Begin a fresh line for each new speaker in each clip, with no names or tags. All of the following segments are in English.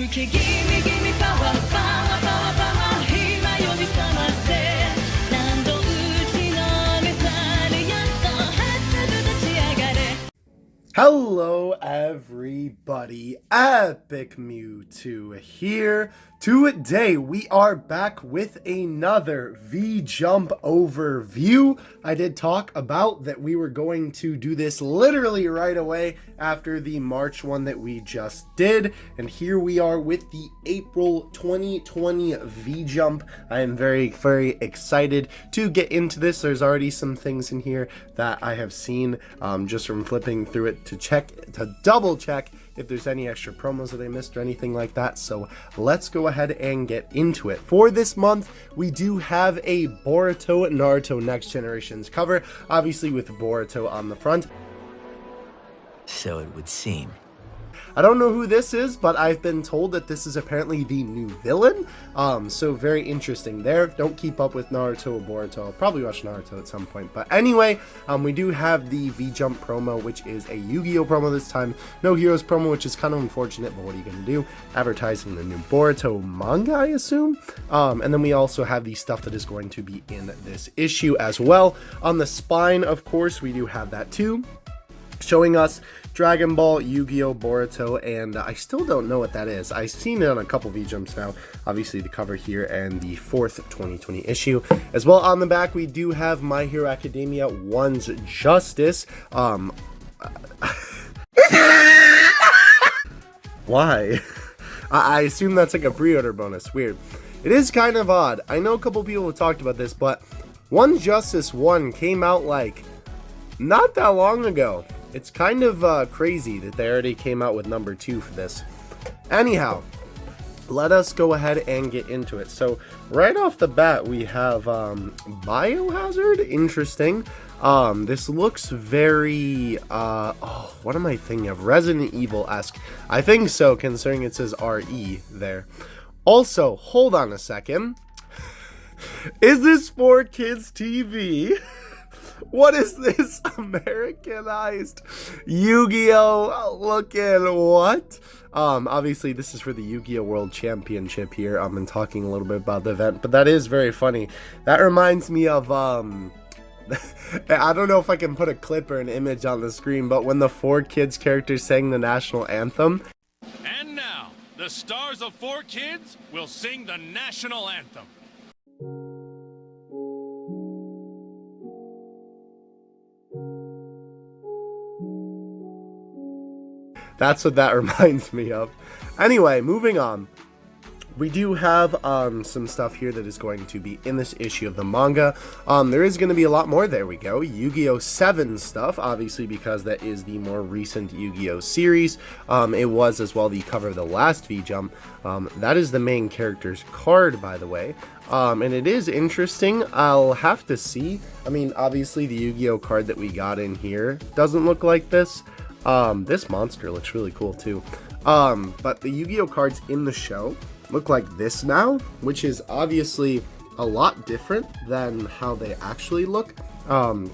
け Gimme gimme power power power power 今呼び覚ませ何度打ちのめされやっと初ぶ立ち上がれ
Hello everybody, Epic Mewtwo here. Today we are back with another V-Jump overview. I did talk about that we were going to do this literally right away after the March one that we just did. And here we are with the April 2020 V-Jump. I am very, very excited to get into this. There's already some things in here that I have seen just from flipping through it to double check if there's any extra promos that I missed or anything like that. So let's go ahead and get into it. For this month, we do have a Boruto Naruto Next Generations cover, obviously with Boruto on the front.
So it would seem.
I don't know who this is, but I've been told that this is apparently the new villain. So very interesting there. Don't keep up with Naruto or Boruto. I'll probably watch Naruto at some point. But anyway, we do have the V-Jump promo, which is a Yu-Gi-Oh promo this time. No Heroes promo, which is kind of unfortunate, but what are you going to do? Advertising the new Boruto manga, I assume. And then we also have the stuff that is going to be in this issue as well. On the spine, of course, we do have that too, showing us Dragon Ball, Yu-Gi-Oh, Boruto, and I still don't know what that is. I've seen it on a couple V-Jumps now, obviously the cover here and the 4th 2020 issue. As well, on the back, we do have My Hero Academia 1's Justice. Why? I assume that's like a pre-order bonus. Weird. It is kind of odd. I know a couple people have talked about this, but 1's Justice 1 came out like not that long ago. It's kind of crazy that they already came out with number 2 for this. Anyhow, let us go ahead and get into it. So right off the bat, we have biohazard. Interesting. This looks very what am I thinking of? Resident Evil-esque. I think so, considering it says RE there. Also, hold on a second. Is this for kids TV? What is this Americanized Yu-Gi-Oh looking what? Obviously this is for the Yu-Gi-Oh World Championship here. I've been talking a little bit about the event, but that is very funny. That reminds me of I don't know if I can put a clip or an image on the screen, but when the 4Kids characters sang the national anthem.
And now, the stars of 4Kids will sing the national anthem.
That's what that reminds me of. Anyway, moving on. We do have some stuff here that is going to be in this issue of the manga. There is going to be a lot more. There we go. Yu-Gi-Oh! 7 stuff, obviously, because that is the more recent Yu-Gi-Oh! Series. It was as well the cover of the last V-Jump. That is the main character's card, by the way. And it is interesting. I'll have to see. I mean, obviously, the Yu-Gi-Oh! Card that we got in here doesn't look like this. This monster looks really cool too. But the Yu-Gi-Oh cards in the show look like this now, which is obviously a lot different than how they actually look.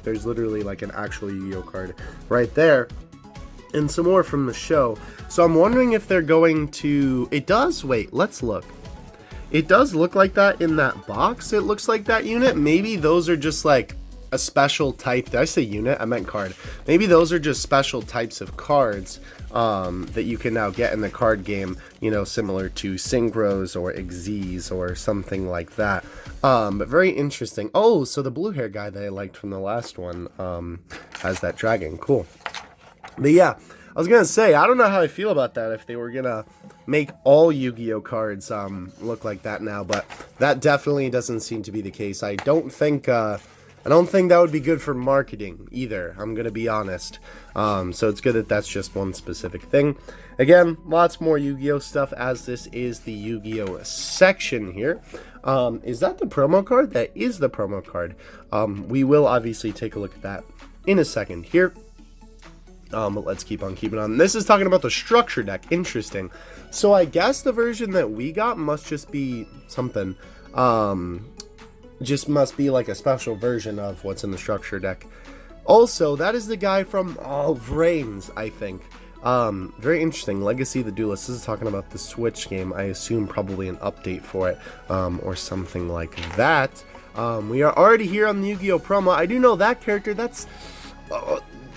There's literally like an actual Yu-Gi-Oh card right there, and some more from the show. So I'm wondering if they're going to, it does, wait, let's look. It does look like that in that box. It looks like that unit. Maybe those are just like a special type. Did I say unit? I meant card. Maybe those are just special types of cards that you can now get in the card game, you know, similar to Synchros or Xyz or something like that. But very interesting. Oh, so the blue hair guy that I liked from the last one has that dragon. Cool. But yeah, I was gonna say, I don't know how I feel about that if they were gonna make all Yu-Gi-Oh cards look like that now, but that definitely doesn't seem to be the case. I don't think that would be good for marketing either, I'm going to be honest. So it's good that that's just one specific thing. Again, lots more Yu-Gi-Oh stuff, as this is the Yu-Gi-Oh section here. Is that the promo card? That is the promo card. We will obviously take a look at that in a second here. But let's keep on keeping on. This is talking about the structure deck. Interesting. So I guess the version that we got must just be something. Just must be like a special version of what's in the structure deck. Also, that is the guy from All of Reigns, I think. Very interesting. Legacy the Duelist. This is talking about the Switch game. I assume probably an update for it, or something like that. We are already here on the Yu-Gi-Oh promo. I do know that character. That's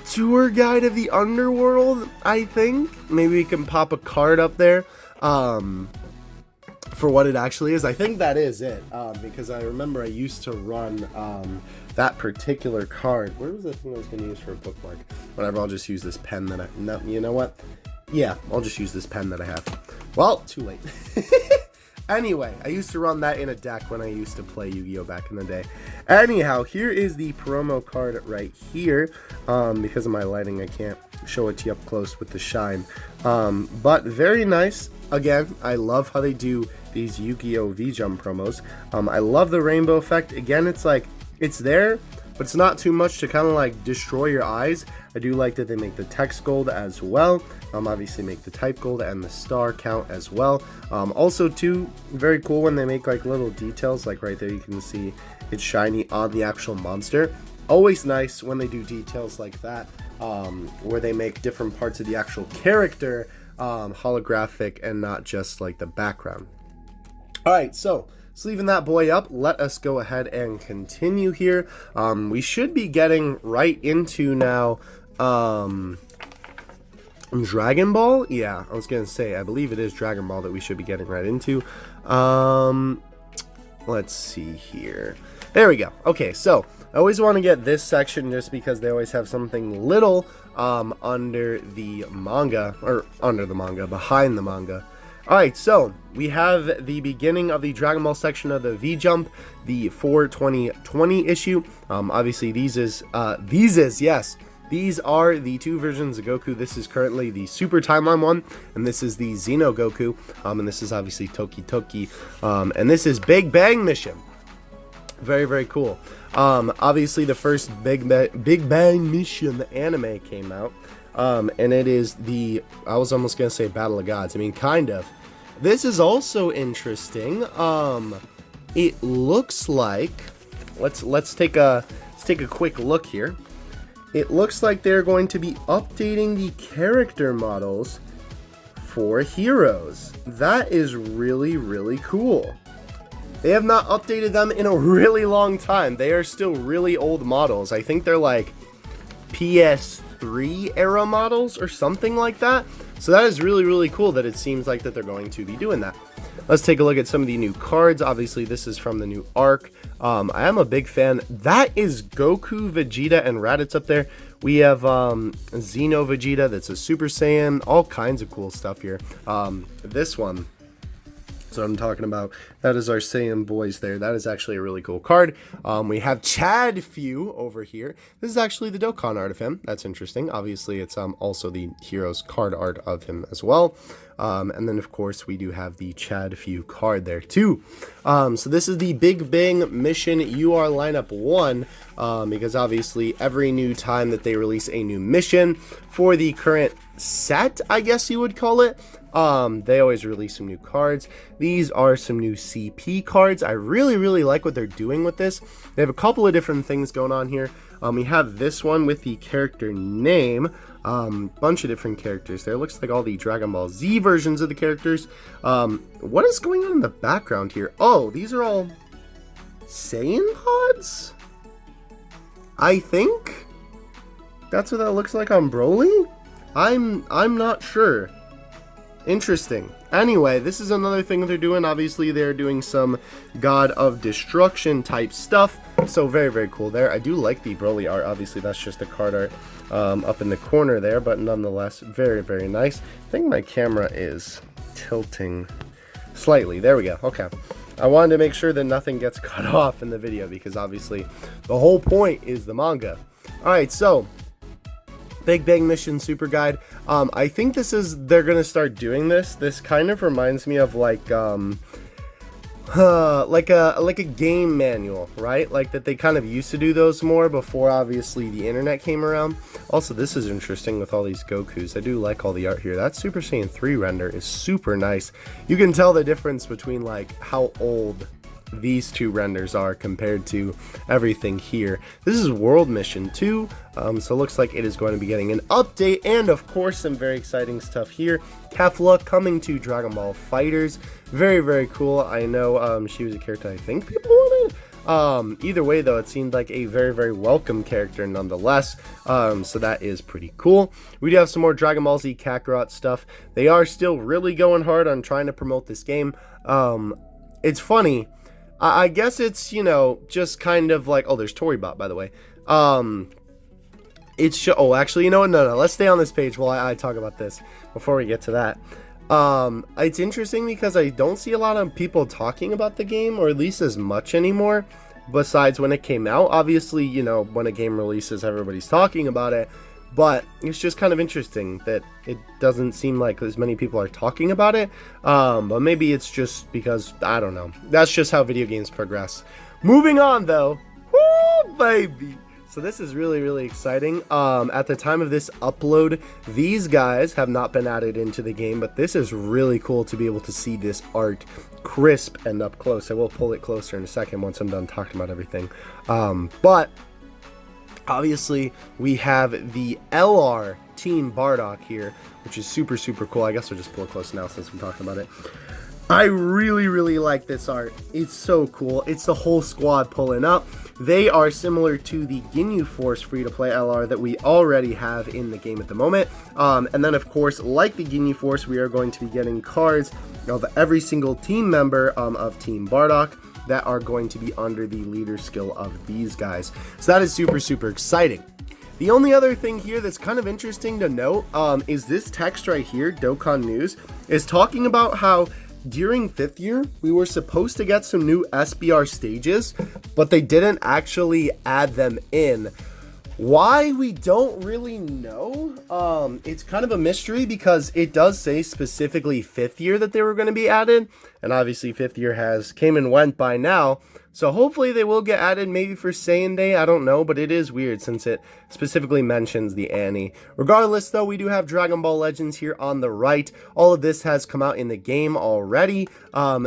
tour guide of the underworld, I think. Maybe we can pop a card up there for what it actually is. I think that is it, because I remember I used to run that particular card. Where was the thing I was going to use for a bookmark? Whatever, I'll just use this pen that I... No, you know what? Yeah, I'll just use this pen that I have. Well, too late. Anyway, I used to run that in a deck when I used to play Yu-Gi-Oh back in the day. Anyhow, here is the promo card right here. Because of my lighting, I can't show it to you up close with the shine. But very nice. Again, I love how they do these Yu-Gi-Oh V-Jump promos. I love the rainbow effect. Again, it's like, it's there, but it's not too much to kind of like destroy your eyes. I do like that they make the text gold as well. Obviously make the type gold and the star count as well. Also too, very cool when they make like little details, like right there you can see it's shiny on the actual monster. Always nice when they do details like that, where they make different parts of the actual character holographic and not just like the background. Alright, so leaving that boy up, let us go ahead and continue here. We should be getting right into now Dragon Ball. Yeah, I was gonna say, I believe it is Dragon Ball that we should be getting right into. Let's see here. There we go. Okay, so I always want to get this section just because they always have something little under the manga, or under the manga, behind the manga. Alright, so we have the beginning of the Dragon Ball section of the V-Jump, the 4/20/20 issue. Obviously these are the two versions of Goku. This is currently the Super Timeline one, and this is the Xeno Goku, and this is obviously Toki Toki, and this is Big Bang Mission. Very, very cool. Obviously the first Big Bang Mission anime came out. And it is the, I was almost gonna say Battle of Gods. I mean, kind of. This is also interesting. It looks like, let's take a quick look here. It looks like they're going to be updating the character models for Heroes. That is really, really cool. They have not updated them in a really long time. They are still really old models. I think they're like PS3 era models or something like that. So that is really, really cool that it seems like that they're going to be doing that. Let's take a look at some of the new cards. Obviously, this is from the new arc. I am a big fan. That is Goku, Vegeta, and Raditz up there. We have Xeno Vegeta, that's a Super Saiyan. All kinds of cool stuff here. This one, so I'm talking about, that is our Saiyan boys there. That is actually a really cool card. We have Chad Few over here. This is actually the Dokkan art of him. That's interesting. Obviously, it's also the Heroes card art of him as well. And then, of course, we do have the Chad Few card there, too. So this is the Big Bang Mission UR lineup 1, because obviously every new time that they release a new mission for the current set, I guess you would call it, they always release some new cards. These are some new CP cards. I really, really like what they're doing with this. They have a couple of different things going on here. We have this one with the character name. Bunch of different characters there. Looks like all the Dragon Ball Z versions of the characters. What is going on in the background here? Oh, these are all Saiyan pods? I think that's what that looks like on Broly? I'm not sure. Interesting. Anyway, this is another thing that they're doing. Obviously, they're doing some God of Destruction type stuff. So very, very cool there. I do like the Broly art. Obviously, that's just the card art up in the corner there, but nonetheless, very, very nice. I think my camera is tilting slightly. There we go. Okay. I wanted to make sure that nothing gets cut off in the video because obviously the whole point is the manga. All right, so Big Bang Mission Super Guide. I think they're gonna start doing this. This kind of reminds me of like a game manual, right? Like that they kind of used to do those more before obviously the internet came around. Also, this is interesting with all these Gokus. I do like all the art here. That Super Saiyan 3 render is super nice. You can tell the difference between like how old these two renders are compared to everything here. This is World Mission 2, so it looks like it is going to be getting an update, and of course some very exciting stuff here. Kefla coming to Dragon Ball FighterZ. Very, very cool. I know she was a character I think people wanted. Either way though, it seemed like a very, very welcome character nonetheless, so that is pretty cool. We do have some more Dragon Ball Z Kakarot stuff. They are still really going hard on trying to promote this game. It's funny, I guess it's, you know, just kind of like, oh, there's Toribot, by the way. Oh, actually, you know what, no, let's stay on this page while I talk about this before we get to that. It's interesting because I don't see a lot of people talking about the game, or at least as much anymore, besides when it came out. Obviously, you know, when a game releases, everybody's talking about it, but it's just kind of interesting that it doesn't seem like as many people are talking about it, but maybe it's just because, I don't know, that's just how video games progress. Moving on though, woo baby! So this is really, really exciting. At the time of this upload, these guys have not been added into the game, but this is really cool to be able to see this art crisp and up close. I will pull it closer in a second once I'm done talking about everything. But obviously we have the LR Team Bardock here, which is super, super cool. I guess we'll just pull it close now since we're talking about it. I really, really like this art. It's so cool. It's the whole squad pulling up. They are similar to the Ginyu Force free-to-play LR that we already have in the game at the moment. And then, of course, like the Ginyu Force, we are going to be getting cards of every single team member of Team Bardock that are going to be under the leader skill of these guys. So that is super, super exciting. The only other thing here that's kind of interesting to note is this text right here, Dokkan News, is talking about how during 5th year, we were supposed to get some new SBR stages, but they didn't actually add them in. Why, we don't really know. It's kind of a mystery because it does say specifically 5th year that they were going to be added, and obviously 5th year has came and went by now. So hopefully they will get added maybe for Saiyan Day, I don't know, but it is weird since it specifically mentions the Annie. Regardless though, we do have Dragon Ball Legends here on the right. All of this has come out in the game already.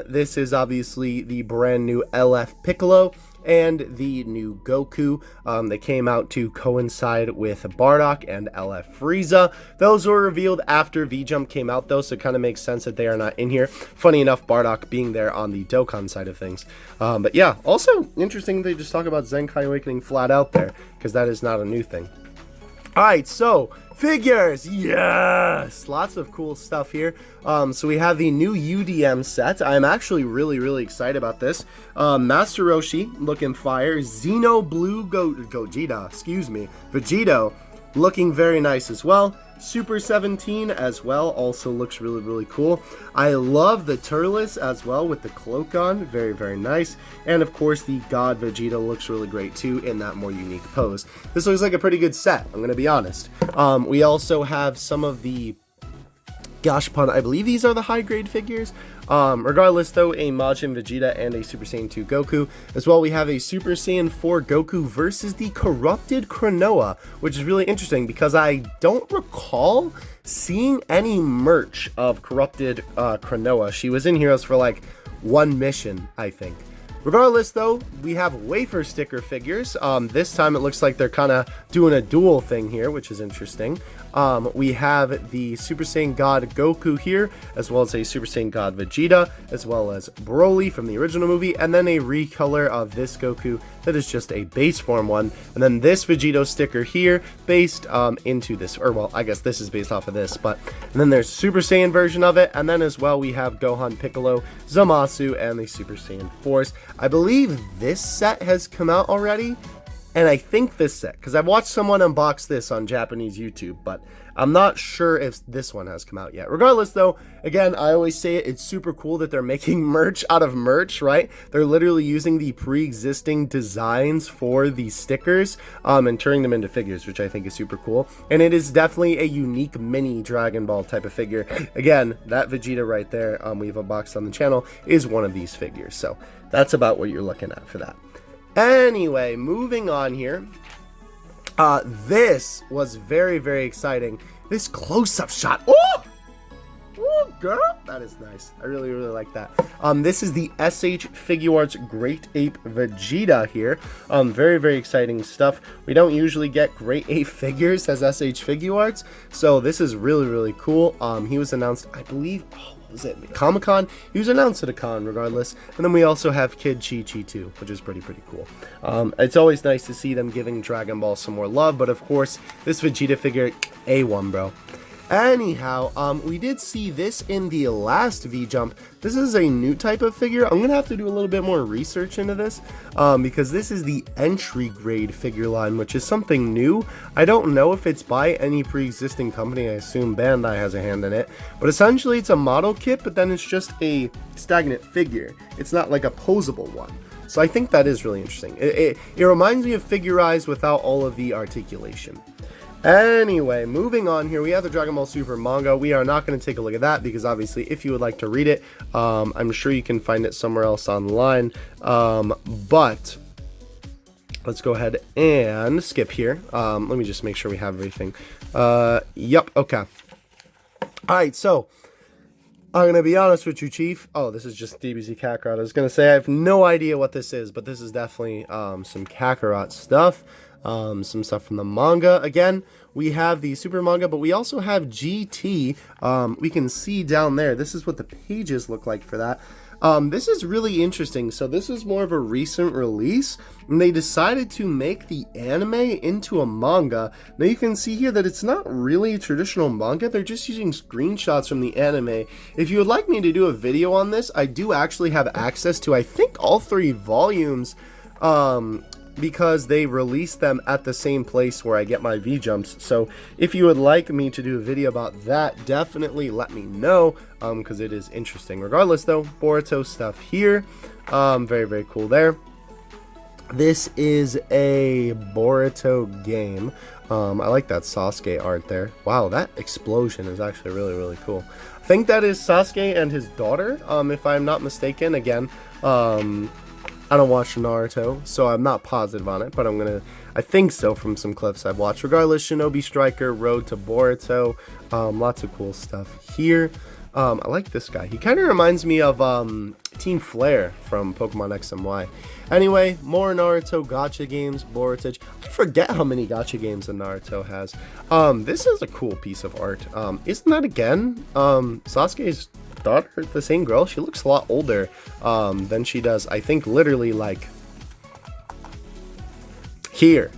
This is obviously the brand new LF Piccolo and the new Goku that came out to coincide with Bardock and LF Frieza. Those were revealed after V-Jump came out though, so it kind of makes sense that they are not in here. Funny enough, Bardock being there on the Dokkan side of things. But yeah, also interesting they just talk about Zenkai Awakening flat out there, because that is not a new thing. Alright, so figures, yes, lots of cool stuff here. So we have the new UDM set. I'm actually really, really excited about this. Master Roshi looking fire. Xeno Blue Gogeta, excuse me, Vegito looking very nice as well. Super 17 as well also looks really, really cool. I love the Turles as well with the cloak on, very, very nice. And of course the God Vegeta looks really great too in that more unique pose. This looks like a pretty good set, I'm gonna be honest. We also have some of the Gashpon, I believe these are the high grade figures. Regardless though, a Majin Vegeta and a Super Saiyan 2 Goku. As well, we have a Super Saiyan 4 Goku versus the Corrupted Cronoa, which is really interesting because I don't recall seeing any merch of Corrupted Cronoa. She was in Heroes for like one mission, I think. Regardless though, we have wafer sticker figures. This time it looks like they're kind of doing a dual thing here, which is interesting. We have the Super Saiyan God Goku here, as well as a Super Saiyan God Vegeta, as well as Broly from the original movie, and then a recolor of this Goku that is just a base form one, and then this Vegito sticker here based into this, or well, I guess this is based off of this, but and then there's Super Saiyan version of it, and then as well we have Gohan, Piccolo, Zamasu, and the Super Saiyan Force. I believe this set has come out already. And I think this set, because I've watched someone unbox this on Japanese YouTube, but I'm not sure if this one has come out yet. Regardless though, again, I always say it's super cool that they're making merch out of merch, right? They're literally using the pre-existing designs for these stickers and turning them into figures, which I think is super cool. And it is definitely a unique mini Dragon Ball type of figure. Again, that Vegeta right there we've unboxed on the channel is one of these figures. So that's about what you're looking at for that. Anyway, moving on here. This was very, very exciting. This close-up shot. Oh! Ooh, girl, that is nice. I really, really like that. This is the SH Figuarts Great Ape Vegeta here. Very, very exciting stuff. We don't usually get Great Ape figures as SH Figuarts, so this is really, really cool. He was announced, I believe, what was it, Comic-Con? He was announced at a con regardless. And then we also have Kid Chi-Chi too, which is pretty cool. It's always nice to see them giving Dragon Ball some more love, but of course, this Vegeta figure, A1, bro. Anyhow, we did see this in the last V-Jump. This is a new type of figure. I'm going to have to do a little bit more research into this, because this is the entry grade figure line, which is something new. I don't know if it's by any pre-existing company. I assume Bandai has a hand in it. But essentially, it's a model kit, but then it's just a stagnant figure. It's not like a posable one. So I think that is really interesting. It reminds me of Figure Eyes without all of the articulation. Anyway, moving on here, we have the Dragon Ball Super manga. We are not going to take a look at that because obviously if you would like to read it, I'm sure you can find it somewhere else online. But let's go ahead and skip here. Let me just make sure we have everything. Yep, okay. Alright, so I'm going to be honest with you, Chief. Oh, this is just DBZ Kakarot. I was going to say I have no idea what this is, but this is definitely some Kakarot stuff. Some stuff from the manga. Again, we have the Super manga, but we also have GT. We can see down there, this is what the pages look like for that. This is really interesting. So this is more of a recent release, and they decided to make the anime into a manga. Now you can see here that it's not really a traditional manga. They're just using screenshots from the anime. If you would like me to do a video on this, I do actually have access to, I think, all 3 volumes, because they release them at the same place where I get my V-Jumps. So if you would like me to do a video about that, definitely let me know, because it is interesting. Regardless though, Boruto stuff here. Very, very cool there. This is a Boruto game. I like that Sasuke art there. Wow, that explosion is actually really, really cool. I think that is Sasuke and his daughter, if I'm not mistaken. Again, I don't watch Naruto, so I'm not positive on it, but I think so from some clips I've watched. Regardless, Shinobi Striker, Road to Boruto, lots of cool stuff here. I like this guy. He kind of reminds me of Team Flare from Pokemon X and Y. Anyway, more Naruto gacha games, Boruto. I forget how many gacha games that Naruto has. This is a cool piece of art. Isn't that again Sasuke's daughter, the same girl? She looks a lot older than she does, I think, literally like here.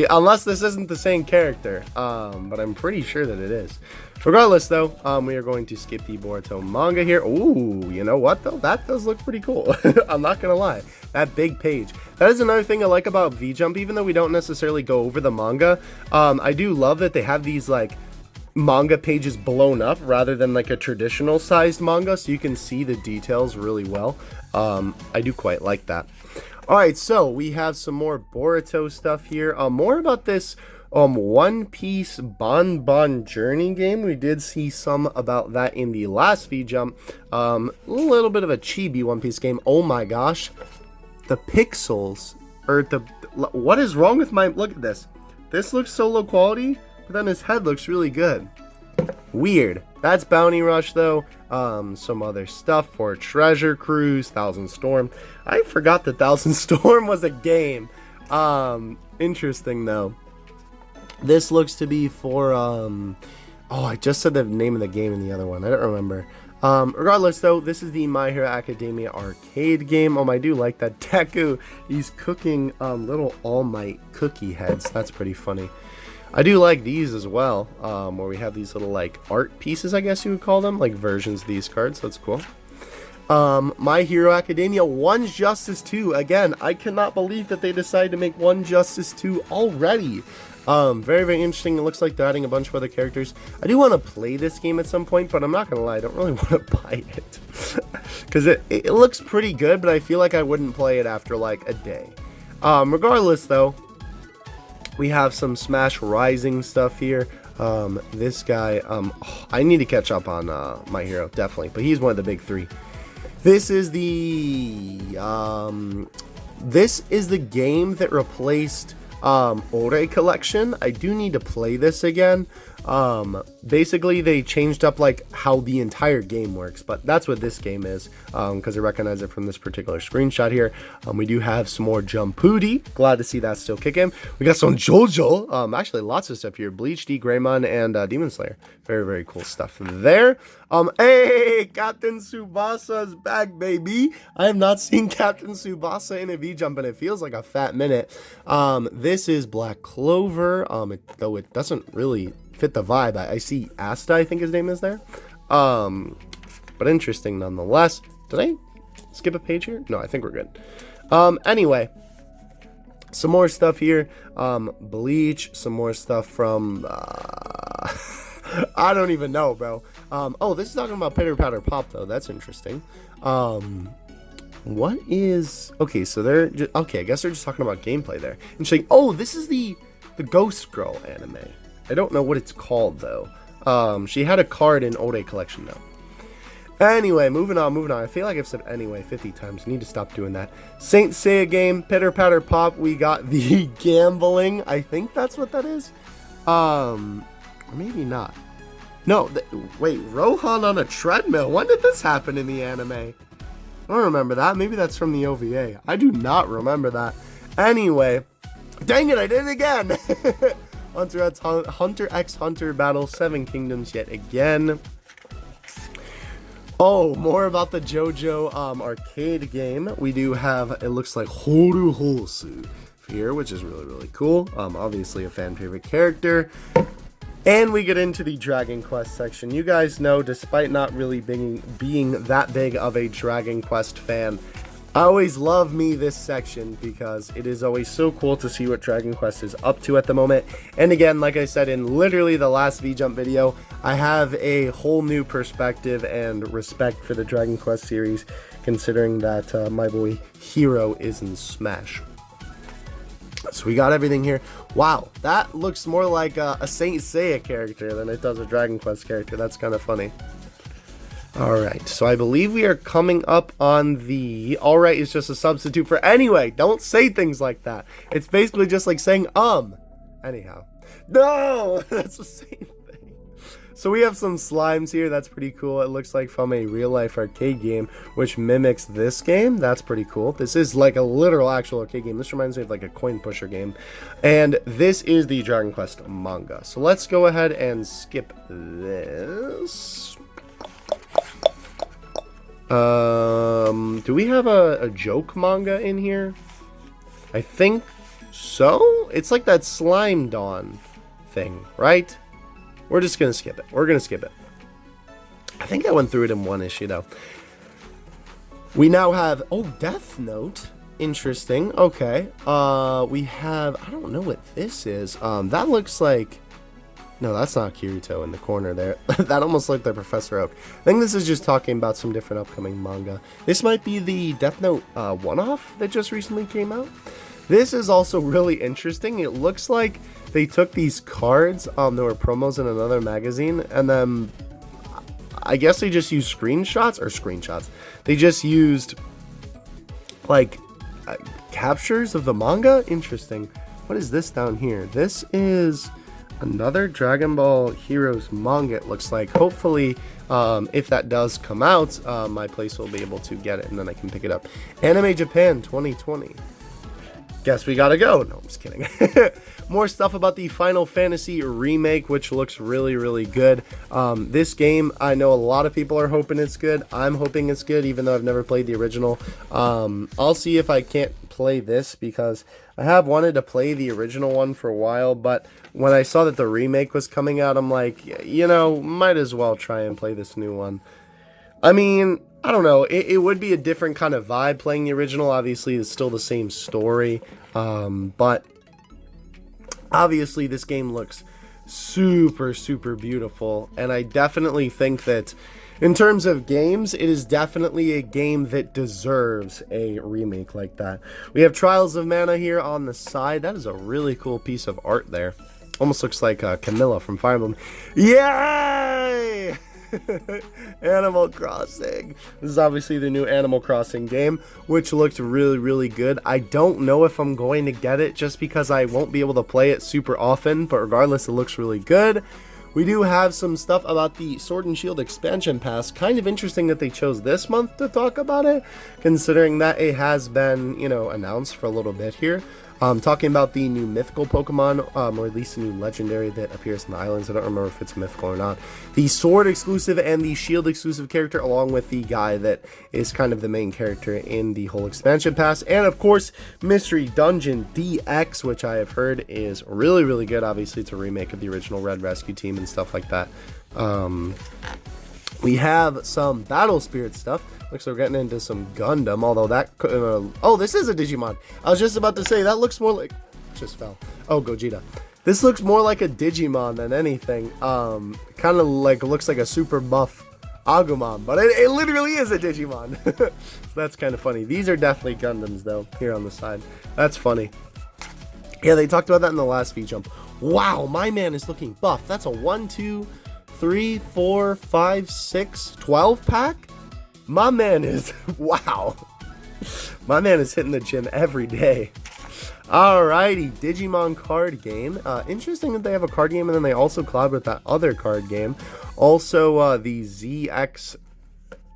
Unless this isn't the same character, but I'm pretty sure that it is. Regardless though, we are going to skip the Boruto manga here. Ooh, you know what though, that does look pretty cool. I'm not gonna lie, that big page, that is another thing I like about V-Jump. Even though we don't necessarily go over the manga, I do love that they have these like manga pages blown up rather than like a traditional sized manga, so you can see the details really well. I do quite like that. Alright, so we have some more Boruto stuff here. More about this One Piece Bon Journey game. We did see some about that in the last V-Jump. A little bit of a chibi One Piece game. Oh my gosh, the pixels, or what is wrong with my, look at this. This looks so low quality, but then his head looks really good. Weird. That's Bounty Rush though. Some other stuff for Treasure Cruise, Thousand Storm. I forgot that Thousand Storm was a game. Interesting though. This looks to be for oh, I just said the name of the game in the other one. I don't remember. Regardless though, this is the My Hero Academia arcade game. I do like that Deku, he's cooking little All Might cookie heads. That's pretty funny. I do like these as well, where we have these little like art pieces, I guess you would call them, like versions of these cards. That's cool. My Hero Academia One Justice 2. Again, I cannot believe that they decided to make One Justice 2 already. Very, very interesting. It looks like they're adding a bunch of other characters. I do want to play this game at some point, but I'm not going to lie, I don't really want to buy it. Because it looks pretty good, but I feel like I wouldn't play it after like a day. Regardless though, we have some Smash Rising stuff here. This guy, I need to catch up on My Hero, definitely, but he's one of the big 3. This is the game that replaced Ore Collection. I do need to play this again. Basically they changed up like how the entire game works, but that's what this game is, because I recognize it from this particular screenshot here. We do have some more Jumpooty, glad to see that still kicking. We got some Jojo, actually lots of stuff here, Bleach, D, Greymon, and Demon Slayer. Very, very cool stuff there. Hey, Captain Tsubasa's back, baby. I have not seen Captain Tsubasa in a V-Jump, and it feels like a fat minute. This is Black Clover, though it doesn't really fit the vibe. I see Asta, I think his name is there. But interesting nonetheless. Did I skip a page here? No, I think we're good. Anyway, some more stuff here. Bleach, some more stuff from I don't even know, bro. Oh, this is talking about Pitter Patter Pop, though. That's interesting. What is... Okay, so they're just... Okay, I guess they're just talking about gameplay there. And she's like, oh, this is the Ghost Girl anime. I don't know what it's called, though. She had a card in Ode Collection, though. Anyway, moving on. I feel like I've said anyway 50 times. Need to stop doing that. Saint Seiya game, Pitter Patter Pop. We got the gambling. I think that's what that is. Or maybe not. No, wait, Rohan on a treadmill. When did this happen in the anime? I don't remember that. Maybe that's from the OVA. I do not remember that. Anyway, dang it, I did it again. Hunter x Hunter Battle 7 Kingdoms yet again. Oh, more about the JoJo arcade game. We do have, it looks like Horu Hosu here, which is really, really cool. Obviously a fan favorite character. And we get into the Dragon Quest section. You guys know, despite not really being that big of a Dragon Quest fan, I always love this section because it is always so cool to see what Dragon Quest is up to at the moment. And again, like I said in literally the last V-Jump video, I have a whole new perspective and respect for the Dragon Quest series, considering that my boy Hero is in Smash. So we got everything here. Wow, that looks more like a Saint Seiya character than it does a Dragon Quest character. That's kind of funny. Alright, so I believe we are coming up on the... Alright is just a substitute for anyway. Don't say things like that. It's basically just like saying Anyhow. No! That's the same thing. So we have some slimes here. That's pretty cool. It looks like from a real-life arcade game, which mimics this game. That's pretty cool. This is like a literal actual arcade game. This reminds me of like a coin pusher game. And this is the Dragon Quest manga. So let's go ahead and skip this. Do we have a joke manga in here? I think so. It's like that Slime Dawn thing, right? We're just gonna skip it. We're gonna skip it. I think I went through it in one issue though. We now have Death Note. Interesting. Okay. We have, I don't know what this is. That looks like, no, that's not Kirito in the corner there. That almost looked like Professor Oak. I think this is just talking about some different upcoming manga. This might be the Death Note one-off that just recently came out. This is also really interesting. It looks like they took these cards, there were promos in another magazine, and then I guess they just used screenshots. They just used like captures of the manga. Interesting. What is this down here? This is another Dragon Ball Heroes manga, it looks like. Hopefully, if that does come out, my place will be able to get it, and then I can pick it up. Anime Japan 2020. Guess we gotta go. No, I'm just kidding. More stuff about the Final Fantasy remake, which looks really, really good. This game, I know a lot of people are hoping it's good. I'm hoping it's good, even though I've never played the original. I'll see if I can't play this, because I have wanted to play the original one for a while, but when I saw that the remake was coming out, I'm like, you know, might as well try and play this new one. I mean, I don't know, it would be a different kind of vibe playing the original. Obviously, it's still the same story, but obviously this game looks super, super beautiful, and I definitely think that in terms of games, it is definitely a game that deserves a remake like that. We have Trials of Mana here on the side. That is a really cool piece of art there. Almost looks like Camilla from Fire Emblem. Yay! Animal Crossing. This is obviously the new Animal Crossing game, which looked really, really good. I don't know if I'm going to get it just because I won't be able to play it super often, but regardless, it looks really good. we do have some stuff about the Sword and Shield expansion pass. Kind of interesting that they chose this month to talk about it, considering that it has been, you know, announced for a little bit here. Talking about the new mythical Pokemon, or at least a new legendary that appears in the islands. I don't remember if it's mythical or not. The Sword exclusive and the Shield exclusive character, along with the guy that is kind of the main character in the whole expansion pass. And of course, Mystery Dungeon DX, which I have heard is really, really good. Obviously, it's a remake of the original Red Rescue Team and stuff like that. We have some Battle Spirit stuff. Looks like we're getting into some Gundam, although that oh, this is a Digimon. I was just about to say, that looks more like... Just fell. Oh, Gogeta. This looks more like a Digimon than anything. Kind of like, looks like a super buff Agumon, but it literally is a Digimon. So that's kind of funny. These are definitely Gundams, though, here on the side. That's funny. Yeah, they talked about that in the last V-Jump. Wow, my man is looking buff. That's a 1, 2, 3, 4, 5, 6, 12 pack? My man is, wow. My man is hitting the gym every day. Alrighty, Digimon card game. Interesting that they have a card game and then they also collab with that other card game. Also, the ZX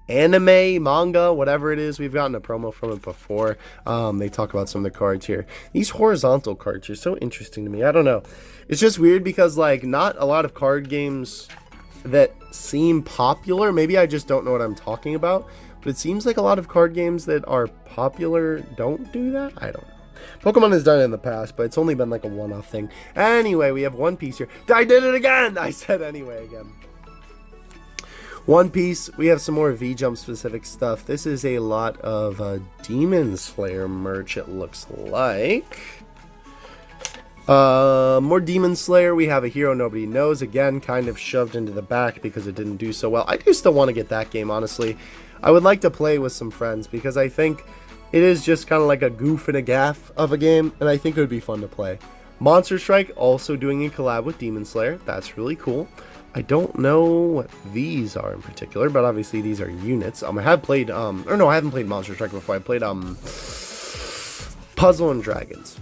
anime, manga, whatever it is. We've gotten a promo from it before. They talk about some of the cards here. These horizontal cards are so interesting to me. I don't know. It's just weird because, like, not a lot of card games that seem popular. Maybe I just don't know what I'm talking about, but it seems like a lot of card games that are popular don't do that. I don't know. Pokemon has done it in the past, but it's only been like a one-off thing. Anyway, we have One Piece here. I did it again! I said anyway again. One Piece, we have some more V-Jump specific stuff. This is a lot of Demon Slayer merch, it looks like. More Demon Slayer. We have a Hero Nobody Knows, again kind of shoved into the back because it didn't do so well. I do still want to get that game, honestly. I would like to play with some friends because I think it is just kind of like a goof and a gaff of a game, and I think it would be fun to play. Monster Strike also doing a collab with Demon Slayer. That's really cool. I don't know what these are in particular, but obviously these are units. I have played or no, I haven't played Monster Strike before. I played Puzzle and Dragons.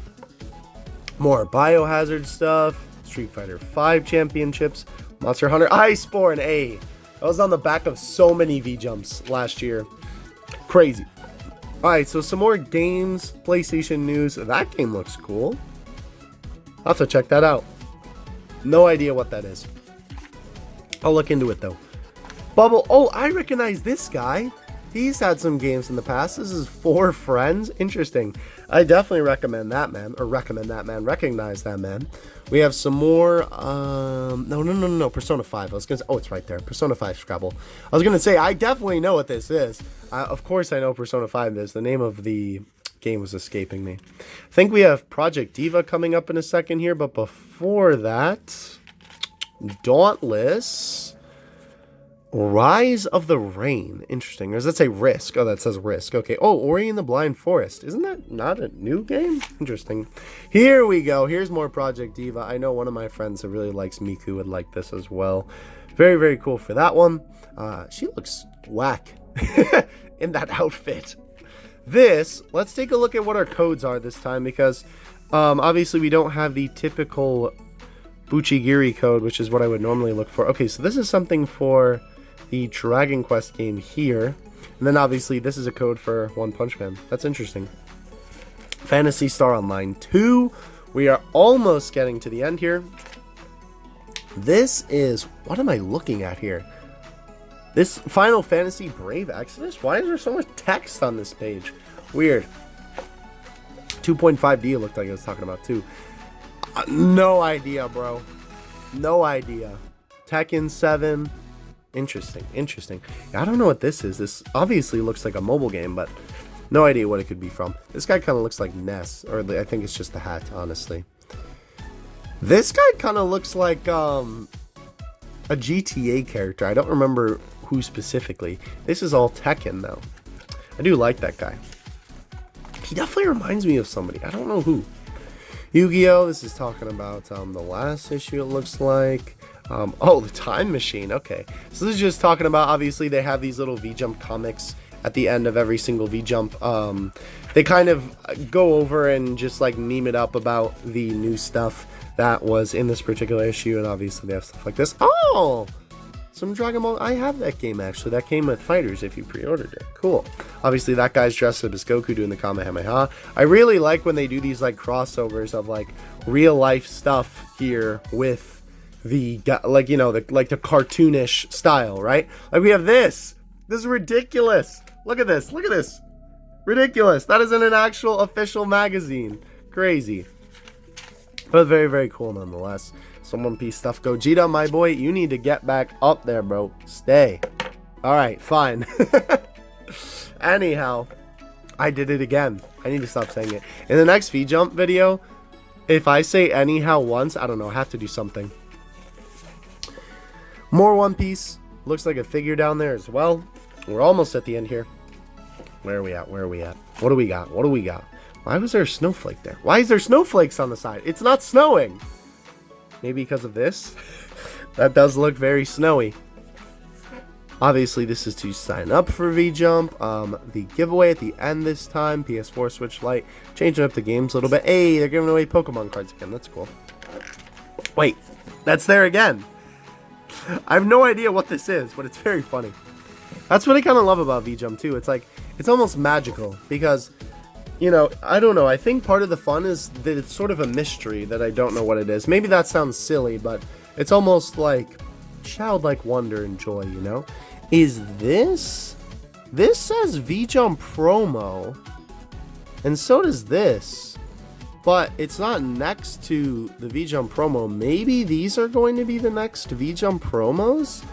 More Biohazard stuff, Street Fighter 5 championships, Monster Hunter Iceborne, A. That was on the back of so many V-Jumps last year. Crazy. Alright, so some more games, PlayStation news. That game looks cool. I'll have to check that out. No idea what that is. I'll look into it though. Bubble, oh, I recognize this guy. He's had some games in the past. This is For Friends. Interesting. I definitely recommend that man. Or recognize that man. We have some more, no, Persona 5. I was going to say, oh, it's right there. Persona 5 Scrabble. I was going to say, I definitely know what this is. Of course I know Persona 5 is. The name of the game was escaping me. I think we have Project Diva coming up in a second here, but before that, Dauntless. Rise of the Rain. Interesting. Or does that say Risk? Oh, that says Risk. Okay. Oh, Ori and the Blind Forest. Isn't that not a new game? Interesting. Here we go. Here's more Project Diva. I know one of my friends that really likes Miku would like this as well. Very, very cool for that one. She looks whack in that outfit. This, let's take a look at what our codes are this time because obviously we don't have the typical Buchigiri code, which is what I would normally look for. Okay, so this is something for the Dragon Quest game here. And then obviously this is a code for One Punch Man. That's interesting. Phantasy Star Online 2. We are almost getting to the end here. This is... what am I looking at here? This Final Fantasy Brave Exodus? Why is there so much text on this page? Weird. 2.5D it looked like I was talking about too. No idea, bro. No idea. Tekken 7. Interesting. I don't know what this is. This obviously looks like a mobile game, but no idea what it could be from. This guy kind of looks like Ness, or I think it's just the hat, honestly. This guy kind of looks like a GTA character. I don't remember who specifically. This is all Tekken, though. I do like that guy. He definitely reminds me of somebody. I don't know who. Yu-Gi-Oh! This is talking about the last issue, it looks like. Oh, the Time Machine. Okay. So this is just talking about, obviously, they have these little V-Jump comics at the end of every single V-Jump. They kind of go over and just, like, meme it up about the new stuff that was in this particular issue, and obviously they have stuff like this. Oh! Some Dragon Ball. I have that game, actually. That came with Fighters if you pre-ordered it. Cool. Obviously, that guy's dressed up as Goku doing the Kamehameha. I really like when they do these, like, crossovers of, like, real-life stuff here with the, like, you know, the cartoonish style, right? Like, we have this. This is ridiculous. Look at this. Look at this. Ridiculous. That is in an actual official magazine. Crazy. But very, very cool nonetheless. Some One Piece stuff. Gogeta, my boy, you need to get back up there, bro. Stay. Alright, fine. Anyhow, I did it again. I need to stop saying it. In the next V-Jump video, if I say anyhow once, I don't know, I have to do something. More One Piece. Looks like a figure down there as well. We're almost at the end here. Where are we at? Where are we at? What do we got? What do we got? Why was there a snowflake there? Why is there snowflakes on the side? It's not snowing. Maybe because of this. That does look very snowy. Obviously, this is to sign up for V-Jump. The giveaway at the end this time. PS4 Switch Lite. Changing up the games a little bit. Hey, they're giving away Pokemon cards again. That's cool. Wait, that's there again. I have no idea what this is, but it's very funny. That's what I kind of love about V-Jump too. It's like, it's almost magical because, you know, I don't know. I think part of the fun is that it's sort of a mystery that I don't know what it is. Maybe that sounds silly, but it's almost like childlike wonder and joy, you know? Is this? This says V-Jump promo, and so does this, but it's not next to the V-Jump promo. Maybe these are going to be the next V-Jump promos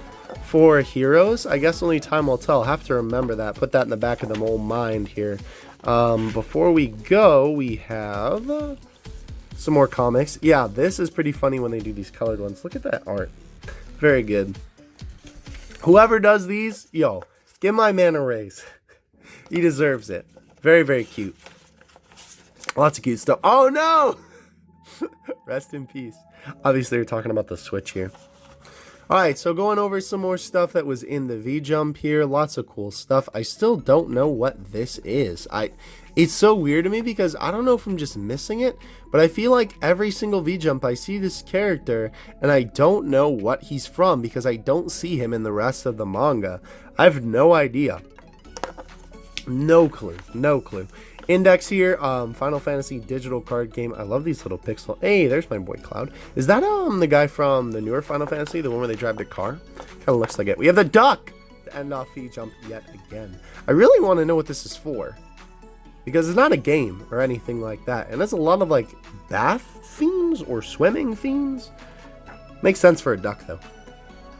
for Heroes. I guess only time will tell. I'll have to remember that. Put that in the back of the old mind here. Before we go, we have some more comics. Yeah, this is pretty funny when they do these colored ones. Look at that art. Very good. Whoever does these, yo, give my man a raise. He deserves it. Very, very cute. Lots of cute stuff. Oh, no! Rest in peace. Obviously, we're talking about the Switch here. Alright, so going over some more stuff that was in the V-Jump here. Lots of cool stuff. I still don't know what this is. It's so weird to me because I don't know if I'm just missing it, but I feel like every single V-Jump I see this character and I don't know what he's from because I don't see him in the rest of the manga. I have no idea. No clue. No clue. Index here, Final Fantasy digital card game. I love these little pixel. Hey, there's my boy Cloud. Is that the guy from the newer Final Fantasy, the one where they drive the car? Kind of looks like it. We have the duck to end off V-Jump yet again. I really want to know what this is for, because it's not a game or anything like that, and there's a lot of like bath themes or swimming themes. Makes sense for a duck though.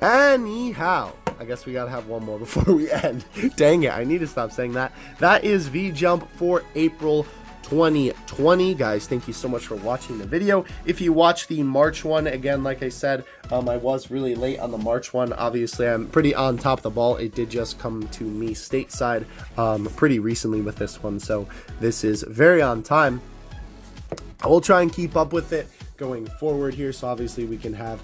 Anyhow, I guess we gotta have one more before we end. Dang it, I need to stop saying that. That is V-Jump for April 2020. Guys, thank you so much for watching the video. If you watch the March one, again, like I said, I was really late on the March one. Obviously, I'm pretty on top of the ball. It did just come to me stateside pretty recently with this one, so this is very on time. I will try and keep up with it going forward here, so obviously we can have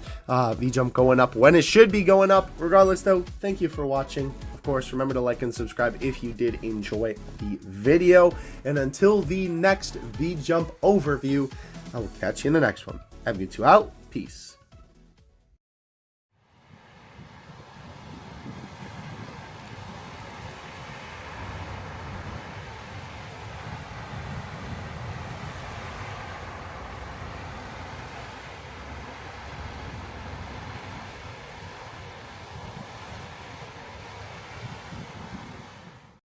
V-Jump going up when it should be going up. Regardless though, thank you for watching. Of course, remember to like and subscribe if you did enjoy the video, and until the next V-Jump overview, I will catch you in the next one. Have you two out. Peace.